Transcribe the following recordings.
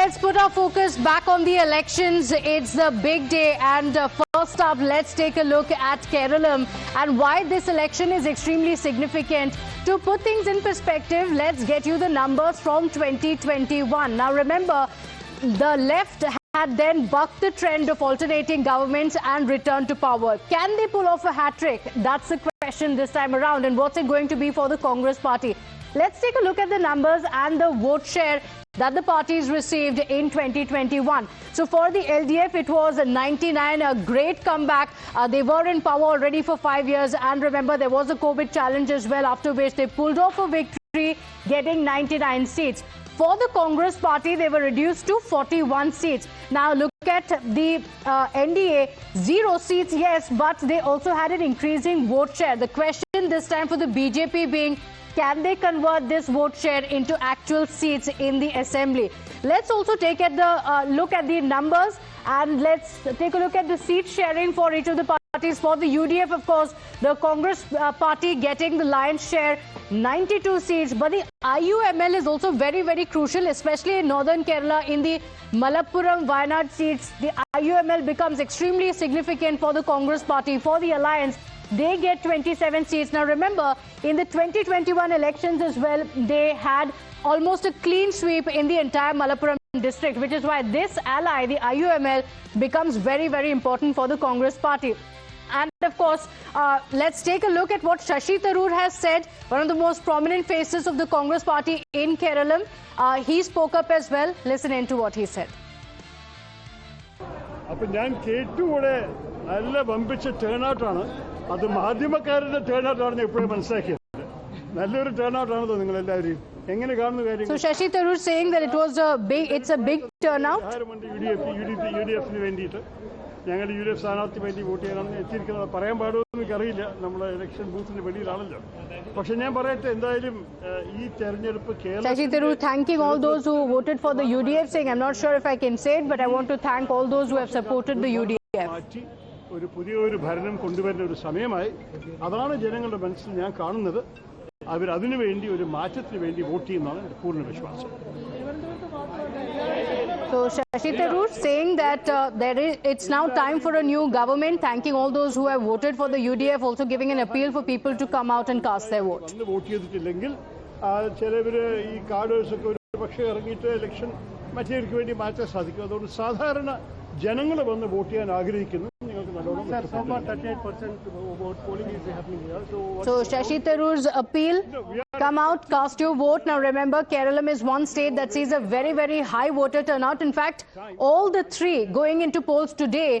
let's put our focus back on the elections. It's the big day, and first up, let's take a look at Kerala and why this election is extremely significant. To put things in perspective, let's get you the numbers from 2021. Now remember, the left had then bucked the trend of alternating governments and returned to power. Can they pull off a hat-trick? That's the question this time around. And what's it going to be for the Congress party? Let's take a look at the numbers and the vote share that the parties received in 2021. So for the LDF, it was 99, a great comeback. They were in power already for 5 years. And remember, there was a COVID challenge as well, after which they pulled off a victory, getting 99 seats. For the Congress party, they were reduced to 41 seats. Now look at the NDA, 0 seats, yes, but they also had an increasing vote share. The question this time for the BJP being, can they convert this vote share into actual seats in the assembly? Let's also take a look at the numbers, and let's take a look at the seat sharing for each of the parties. For the UDF, of course, the Congress party getting the lion's share, 92 seats. But the IUML is also very, very crucial, especially in northern Kerala. In the Malappuram, Wayanad seats, the IUML becomes extremely significant for the Congress party, for the alliance. They get 27 seats. Now remember, in the 2021 elections as well, they had almost a clean sweep in the entire Malappuram district, which is why this ally, the IUML, becomes very, very important for the Congress party. And of course, let's take a look at what Shashi Tharoor has said, one of the most prominent faces of the Congress party in Kerala. He spoke up as well. Listen in to what he said. അത് മാധ്യമക്കാരുടെ turn out ആണെന്ന് എപ്പോഴും മനസ്സിലാക്കിയത് നല്ലൊരു turn out ആണെന്ന് നിങ്ങൾ എല്ലാവരും എങ്ങനെ കാണുന്ന കാര്യം So Shashi Tharoor saying that it's a big turnout. യുഡിഎഫിന് വേണ്ടിയിട്ട് ഞങ്ങൾ യുഡിഎഫ് സ്ഥാനാർത്ഥി വേണ്ടി വോട്ട് ചെയ്യാനാണ് എത്തിയിരിക്കുന്നത് പറയാൻ പാടുമെന്ന് എനിക്കറിയില്ല നമ്മുടെ ഇലക്ഷൻ ബൂത്തിന്റെ വെളിയിലാണല്ലോ പക്ഷെ ഞാൻ പറയട്ടെ എന്തായാലും ഈ തെരഞ്ഞെടുപ്പ് Shashi Tharoor thanking all those who voted for the UDF, saying I'm not sure if I can say it, but I want to thank all those who have supported the UDF. ഒരു പുതിയൊരു ഭരണം കൊണ്ടുവരുന്ന ഒരു സമയമായി അതാണ് ജനങ്ങളുടെ മനസ്സിൽ ഞാൻ കാണുന്നത് അവർ അതിനു വേണ്ടി ഒരു മാറ്റത്തിന് വേണ്ടി വോട്ട് ചെയ്യുന്നതാണ് എൻ്റെ പൂർണ്ണ വിശ്വാസം So Shashi Tharoor saying that it's now time for a new government, thanking all those who have voted for the UDF, also giving an appeal for people to come out and cast their vote. Vote ചെയ്തിട്ടില്ലെങ്കിൽ ചിലവർ ഈ കാർഡേഴ്സൊക്കെ ഒരു പക്ഷേ ഇറങ്ങിയിട്ട് election മറ്റേക്ക് വേണ്ടി മാറ്റാൻ സാധിക്കും അതുകൊണ്ട് സാധാരണ ജനങ്ങൾ വന്ന് വോട്ട് ചെയ്യാൻ ആഗ്രഹിക്കുന്നു So Shashi Tharoor's appeal, come out, cast your vote. Now remember, Kerala is one state that sees a very, very high voter turnout. In fact, all the three going into polls today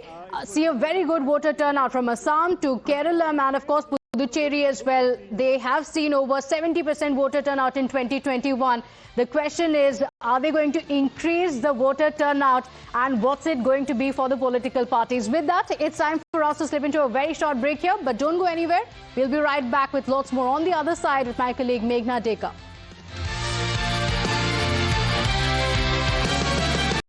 see a very good voter turnout, from Assam to Kerala and of course Puducherry as well. They have seen over 70% voter turnout in 2021. The question is, are they going to increase the voter turnout, and what's it going to be for the political parties? With that, it's time for us to slip into a very short break here, but don't go anywhere. We'll be right back with lots more on the other side with my colleague Meghna Deka.